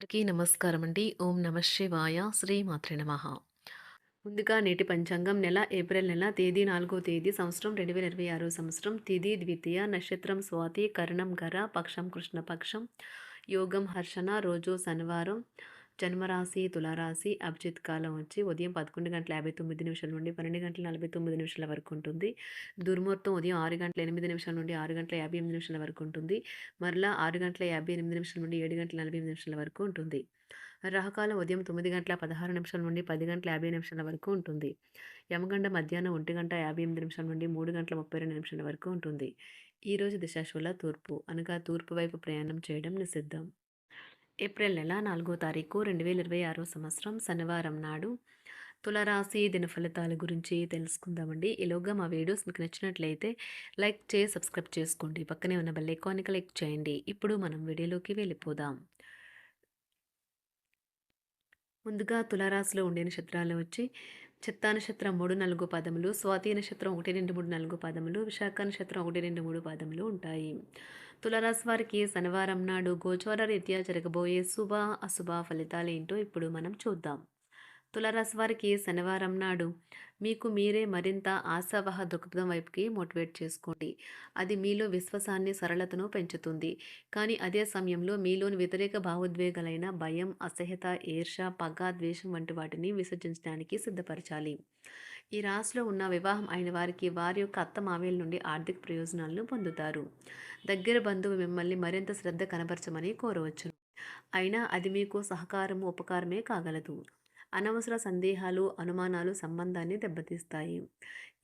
అందరికీ నమస్కారం అండి. ఓం నమ శివాయ. శ్రీమాత్రే నమః. ముందుగా నేటి పంచాంగం నెల ఏప్రిల్ నెల తేదీ 4వ తేదీ సంవత్సరం 2026 సంవత్సరం తిథి ద్వితీయ నక్షత్రం స్వాతి కరణం గర పక్షం కృష్ణపక్షం యోగం హర్షణ రోజు శనివారం జన్మరాశి తులారాశి అభిజిత్ కాలం వచ్చి ఉదయం 11:59 నుండి 12:49 వరకు ఉంటుంది. దుర్ముహూర్తం ఉదయం 6:08 నుండి 6:58 వరకు ఉంటుంది. మరలా 6:58 నుండి 7:48 వరకు ఉంటుంది. రాహుకాలం ఉదయం 9:16 నుండి 10:50 వరకు ఉంటుంది. యమగండ మధ్యాహ్నం 1:58 నుండి 3:32 వరకు ఉంటుంది. ఈరోజు దిశాశూల తూర్పు అనగా తూర్పు వైపు ప్రయాణం చేయడం నిషిద్ధం. ఏప్రిల్ నెల 4వ తారీఖు 2026 సంవత్సరం శనివారం నాడు తులారాశి దిన ఫలితాల గురించి తెలుసుకుందామండి. ఈలోగా మా వీడియోస్ మీకు నచ్చినట్లయితే లైక్ చేసి సబ్స్క్రైబ్ చేసుకోండి. పక్కనే ఉన్న బెల్ ఐకాన్ని క్లిక్ చేయండి. ఇప్పుడు మనం వీడియోలోకి వెళ్ళిపోదాం. ముందుగా తులారాశిలో ఉండే నక్షత్రాలు వచ్చి చిత్తా నక్షత్రం 3, 4 పాదములు, స్వాతి నక్షత్రం 1, 2, 3, 4 పాదములు, విశాఖ నక్షత్రం 1, 2, 3 పాదములు ఉంటాయి. తులారాశి వారికి శనివారం నాడు గోచార రీత్యా జరగబోయే శుభ అశుభ ఫలితాలు ఏంటో ఇప్పుడు మనం చూద్దాం. తులారాశి వారికి శనివారం నాడు మీకు మీరే మరింత ఆశావహ దృక్పథం వైపుకి మోటివేట్ చేసుకోండి. అది మీలో విశ్వాసాన్ని సరళతను పెంచుతుంది. కానీ అదే సమయంలో మీలోని వ్యతిరేక భావోద్వేగాలైన భయం, అసహ్యత, ఈర్ష, పగ, ద్వేషం వంటి వాటిని విసర్జించడానికి సిద్ధపరచాలి. ఈ రాశిలో ఉన్న వివాహం అయిన వారికి వారి యొక్క అత్తమామల నుండి ఆర్థిక ప్రయోజనాలను పొందుతారు. దగ్గర బంధువు మిమ్మల్ని మరింత శ్రద్ధ కనబరచమని కోరవచ్చు. అయినా అది మీకు సహకారము ఉపకారమే కాగలదు. అనవసర సందేహాలు అనుమానాలు సంబంధాన్ని దెబ్బతీస్తాయి.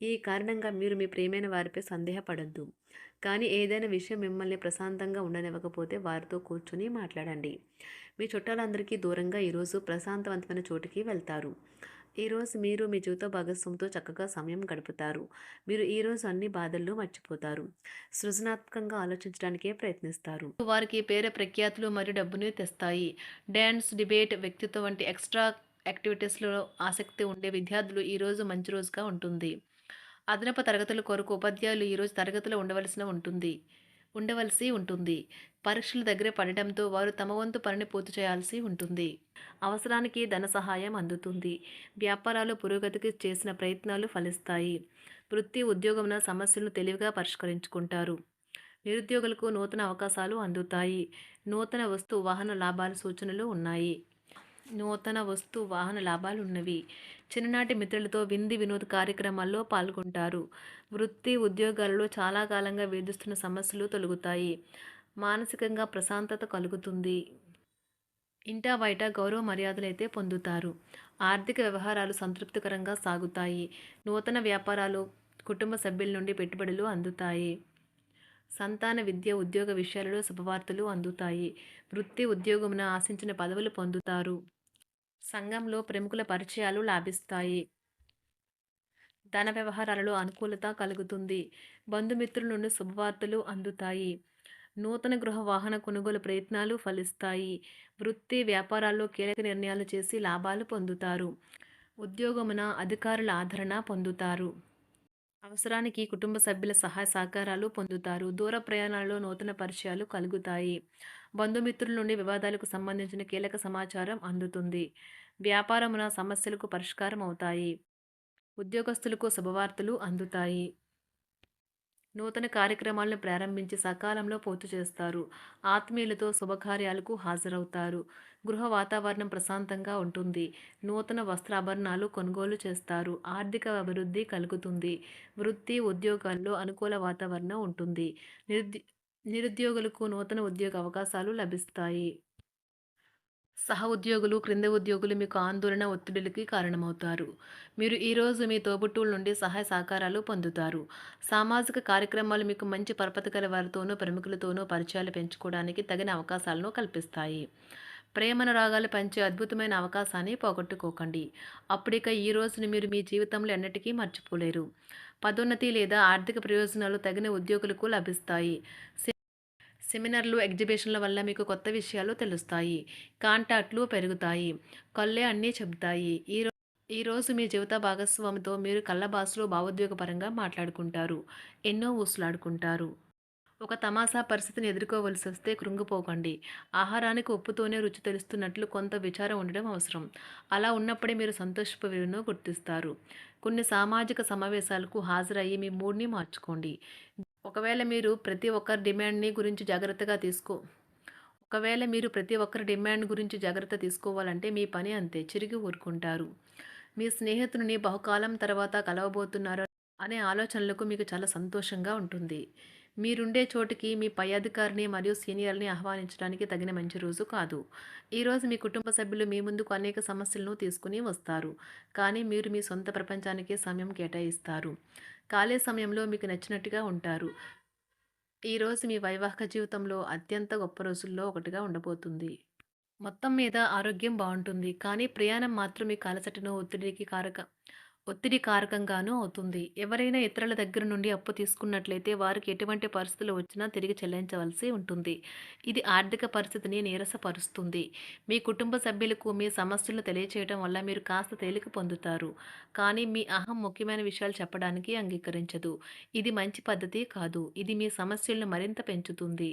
ఈ కారణంగా మీరు మీ ప్రియమైన వారిపై సందేహపడద్దు. కానీ ఏదైనా విషయం మిమ్మల్ని ప్రశాంతంగా ఉండనివ్వకపోతే వారితో కూర్చొని మాట్లాడండి. మీ చుట్టాలందరికీ దూరంగా ఈరోజు ప్రశాంతవంతమైన చోటుకి వెళ్తారు. ఈరోజు మీరు మీ జీవిత భాగస్వామితో చక్కగా సమయం గడుపుతారు. మీరు ఈరోజు అన్ని బాధలను మర్చిపోతారు. సృజనాత్మకంగా ఆలోచించడానికే ప్రయత్నిస్తారు. వారికి పేరు ప్రఖ్యాతులు మరియు డబ్బుని తెస్తాయి. డ్యాన్స్, డిబేట్, వ్యక్తిత్వం వంటి ఎక్స్ట్రా యాక్టివిటీస్లో ఆసక్తి ఉండే విద్యార్థులు ఈరోజు మంచి రోజుగా ఉంటుంది. అదనపు తరగతుల కొరకు ఉపాధ్యాయులు ఈరోజు తరగతిలో ఉండవలసి ఉంటుంది. పరీక్షలు దగ్గర పడటంతో వారు తమ వంతు పనిని పూర్తి చేయాల్సి ఉంటుంది. అవసరానికి ధన సహాయం అందుతుంది. వ్యాపారాలు పురోగతికి చేసిన ప్రయత్నాలు ఫలిస్తాయి. వృత్తి ఉద్యోగమున సమస్యలను తెలివిగా పరిష్కరించుకుంటారు. నిరుద్యోగులకు నూతన అవకాశాలు అందుతాయి. నూతన వస్తు వాహన లాభాల సూచనలు ఉన్నాయి. ఉన్నవి. చిన్ననాటి మిత్రులతో వినోద కార్యక్రమాల్లో పాల్గొంటారు. వృత్తి ఉద్యోగాలలో చాలా కాలంగా వేధిస్తున్న సమస్యలు తొలగుతాయి. మానసికంగా ప్రశాంతత కలుగుతుంది. ఇంటా బయట గౌరవ మర్యాదలైతే పొందుతారు. ఆర్థిక వ్యవహారాలు సంతృప్తికరంగా సాగుతాయి. నూతన వ్యాపారాలు కుటుంబ సభ్యుల నుండి పెట్టుబడులు అందుతాయి. సంతాన విద్య ఉద్యోగ విషయాలలో శుభవార్తలు అందుతాయి. వృత్తి ఉద్యోగమున ఆశించిన పదవులు పొందుతారు. సంఘంలో ప్రముఖుల పరిచయాలు లాభిస్తాయి. ధన వ్యవహారాలలో అనుకూలత కలుగుతుంది. బంధుమిత్రుల నుండి శుభవార్తలు అందుతాయి. నూతన గృహ వాహన కొనుగోలు ప్రయత్నాలు ఫలిస్తాయి. వృత్తి వ్యాపారాల్లో కీలక నిర్ణయాలు చేసి లాభాలు పొందుతారు. ఉద్యోగమున అధికారుల ఆదరణ పొందుతారు. అవసరానికి కుటుంబ సభ్యుల సహాయ సహకారాలు పొందుతారు. దూర ప్రయాణాలలో నూతన పరిచయాలు కలుగుతాయి. బంధుమిత్రుల నుండి వివాదాలకు సంబంధించిన కీలక సమాచారం అందుతుంది. వ్యాపారమున సమస్యలకు పరిష్కారం అవుతాయి. ఉద్యోగస్తులకు శుభవార్తలు అందుతాయి. నూతన కార్యక్రమాలను ప్రారంభించి సకాలంలో పూర్తి చేస్తారు. ఆత్మీయులతో శుభకార్యాలకు హాజరవుతారు. గృహ వాతావరణం ప్రశాంతంగా ఉంటుంది. నూతన వస్త్రాభరణాలు కొనుగోలు చేస్తారు. ఆర్థిక అభివృద్ధి కలుగుతుంది. వృత్తి ఉద్యోగాల్లో అనుకూల వాతావరణం ఉంటుంది. నిరుద్యోగులకు నూతన ఉద్యోగ అవకాశాలు లభిస్తాయి. సహ ఉద్యోగులు, క్రింద ఉద్యోగులు మీకు ఆందోళన, ఒత్తిడులకి కారణమవుతారు. మీరు ఈరోజు మీ తోబుట్టువుల నుండి సహాయ సహకారాలు పొందుతారు. సామాజిక కార్యక్రమాలు మీకు మంచి పరపతి గల వారితోనూ, ప్రముఖులతోనూ పరిచయాలు పెంచుకోవడానికి తగిన అవకాశాలను కల్పిస్తాయి. ప్రేమానురాగాలు పంచే అద్భుతమైన అవకాశాన్ని పోగొట్టుకోకండి. అప్పుడిక ఈ రోజును మీరు మీ జీవితంలో ఎన్నటికీ మర్చిపోలేరు. పదోన్నతి లేదా ఆర్థిక ప్రయోజనాలు తగిన ఉద్యోగులకు లభిస్తాయి. సెమినార్లు, ఎగ్జిబిషన్ల వల్ల మీకు కొత్త విషయాలు తెలుస్తాయి. కాంటాక్ట్లు పెరుగుతాయి. కళ్ళే అన్నీ చెబుతాయి. ఈరోజు మీ జీవిత భాగస్వామితో మీరు కళ్ళ భాషలో భావోద్వేగపరంగా మాట్లాడుకుంటారు. ఎన్నో ఊసులాడుకుంటారు. ఒక తమాషా పరిస్థితిని ఎదుర్కోవలసొస్తే కృంగిపోకండి. ఆహారానికి ఉప్పుతోనే రుచి తెలుస్తున్నట్లు కొంత విచారం ఉండడం అవసరం. అలా ఉన్నప్పుడే మీరు సంతోషపు విలువను గుర్తిస్తారు. కొన్ని సామాజిక సమావేశాలకు హాజరయ్యి మీ మూడ్‌ని మార్చుకోండి. ఒకవేళ మీరు ప్రతి ఒక్కరి డిమాండ్‌ని గురించి జాగ్రత్తగా తీసుకో ఒకవేళ మీరు ప్రతి ఒక్కరి డిమాండ్ గురించి జాగ్రత్త తీసుకోవాలంటే మీ పని అంతే. చిరిగి ఊరుకుంటారు. మీ స్నేహితుడిని బహుకాలం తర్వాత కలవబోతున్నారు అనే ఆలోచనలకు మీకు చాలా సంతోషంగా ఉంటుంది. మీరుండే చోటికి మీ పై అధికారిని మరియు సీనియర్‌ని ఆహ్వానించడానికి తగిన మంచి రోజు కాదు. ఈరోజు మీ కుటుంబ సభ్యులు మీ ముందుకు అనేక సమస్యలను తీసుకొని వస్తారు. కానీ మీరు మీ సొంత ప్రపంచానికే సమయం కేటాయిస్తారు. ఖాళీ సమయంలో మీకు నచ్చినట్టుగా ఉంటారు. ఈరోజు మీ వైవాహిక జీవితంలో అత్యంత గొప్ప రోజుల్లో ఒకటిగా ఉండబోతుంది. మొత్తం మీద ఆరోగ్యం బావుంటుంది. కానీ ప్రయాణం మాత్రం మీకు అలసటను, ఒత్తిడి కారకంగానూ అవుతుంది. ఎవరైనా ఇతరుల దగ్గర నుండి అప్పు తీసుకున్నట్లయితే వారికి ఎటువంటి పరిస్థితులు వచ్చినా తిరిగి చెల్లించవలసి ఉంటుంది. ఇది ఆర్థిక పరిస్థితిని నీరసపరుస్తుంది. మీ కుటుంబ సభ్యులకు మీ సమస్యలను తెలియచేయడం వల్ల మీరు కాస్త తేలిక పొందుతారు. కానీ మీ అహం ముఖ్యమైన విషయాలు చెప్పడానికి అంగీకరించదు. ఇది మంచి పద్ధతి కాదు. ఇది మీ సమస్యలను మరింత పెంచుతుంది.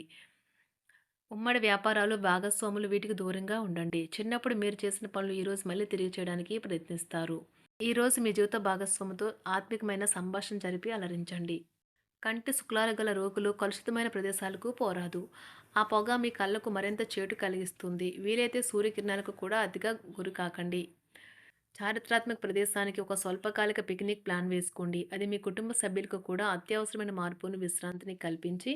ఉమ్మడి వ్యాపారాలు, భాగస్వాములు వీటికి దూరంగా ఉండండి. చిన్నప్పుడు మీరు చేసిన పనులు ఈరోజు మళ్ళీ తిరిగి చేయడానికి ప్రయత్నిస్తారు. ఈరోజు మీ జీవిత భాగస్వామితో ఆత్మికమైన సంభాషణ జరిపి అలరించండి. కంటి శుక్లాలు గల రోగులు కలుషితమైన ప్రదేశాలకు పోరాదు. ఆ పొగ మీ కళ్ళకు మరింత చేటు కలిగిస్తుంది. వీలైతే సూర్యకిరణాలకు కూడా అతిగా గురికాకండి. చారిత్రాత్మక ప్రదేశానికి ఒక స్వల్పకాలిక పిక్నిక్ ప్లాన్ వేసుకోండి. అది మీ కుటుంబ సభ్యులకు కూడా అత్యవసరమైన మార్పును, విశ్రాంతిని కల్పించి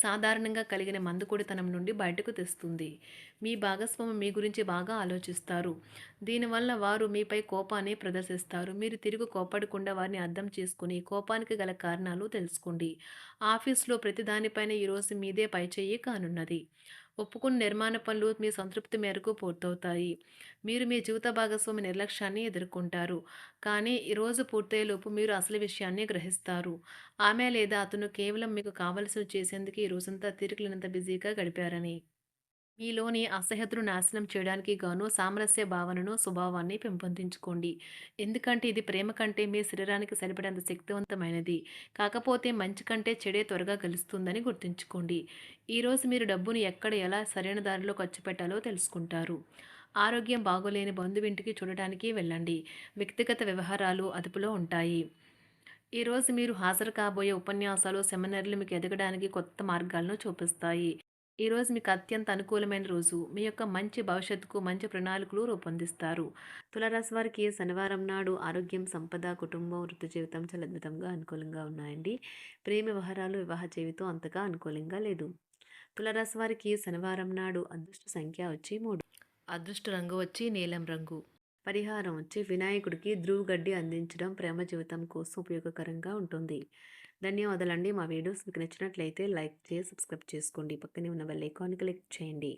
సాధారణంగా కలిగిన మందుకొడితనం నుండి బయటకు తెస్తుంది. మీ భాగస్వామి మీ గురించి బాగా ఆలోచిస్తారు. దీనివల్ల వారు మీపై కోపాన్ని ప్రదర్శిస్తారు. మీరు తిరిగి కోపడకుండా వారిని అర్థం చేసుకుని కోపానికి గల కారణాలు తెలుసుకోండి. ఆఫీస్లో ప్రతి దానిపైన ఈరోజు మీదే పైచేయి కానున్నది. ఒప్పుకున్న నిర్మాణ పనులు మీ సంతృప్తి మేరకు పూర్తవుతాయి. మీరు మీ జీవిత భాగస్వామి నిర్లక్ష్యాన్ని ఎదుర్కొంటారు. కానీ ఈ రోజు పూర్తయ్యేలోపు మీరు అసలు విషయాన్ని గ్రహిస్తారు. ఆమె లేదా అతను కేవలం మీకు కావలసినవి చేసేందుకు ఈ రోజంతా తీరికలేనంత బిజీగా గడిపారని. మీలోని అసహ్యతను నాశనం చేయడానికి గాను సామరస్య భావనను, స్వభావాన్ని పెంపొందించుకోండి. ఎందుకంటే ఇది ప్రేమ కంటే మీ శరీరానికి సరిపడేంత శక్తివంతమైనది. కాకపోతే మంచి కంటే చెడే త్వరగా గెలుస్తుందని గుర్తుంచుకోండి. ఈరోజు మీరు డబ్బును ఎక్కడ, ఎలా సరైన దారిలో ఖర్చు పెట్టాలో తెలుసుకుంటారు. ఆరోగ్యం బాగోలేని బంధువింటికి చూడటానికి వెళ్ళండి. వ్యక్తిగత వ్యవహారాలు అదుపులో ఉంటాయి. ఈరోజు మీరు హాజరు కాబోయే ఉపన్యాసాలు, సెమినార్లు మీకు ఎదగడానికి కొత్త మార్గాలను చూపిస్తాయి. ఈరోజు మీకు అత్యంత అనుకూలమైన రోజు. మీ యొక్క మంచి భవిష్యత్తుకు మంచి ప్రణాళికలు రూపొందిస్తారు. తులారాశి వారికి శనివారం నాడు ఆరోగ్యం, సంపద, కుటుంబం, వృత్తి జీవితం చాలా అద్భుతంగా అనుకూలంగా ఉన్నాయండి. ప్రేమ వ్యవహారాలు, వివాహ జీవితం అంతగా అనుకూలంగా లేదు. తులారాశి వారికి శనివారం నాడు అదృష్ట సంఖ్య వచ్చి 3. అదృష్ట రంగు వచ్చి నీలం రంగు. పరిహారం వచ్చి వినాయకుడికి ధ్రువగడ్డి అందించడం ప్రేమ జీవితం కోసం ఉపయోగకరంగా ఉంటుంది. ధన్యవాదాలండి. మా వీడియోస్ మీకు నచ్చినట్లయితే లైక్ చేసి సబ్స్క్రైబ్ చేసుకోండి. పక్కనే ఉన్న బెల్ ఐకాన్ క్లిక్ చేయండి.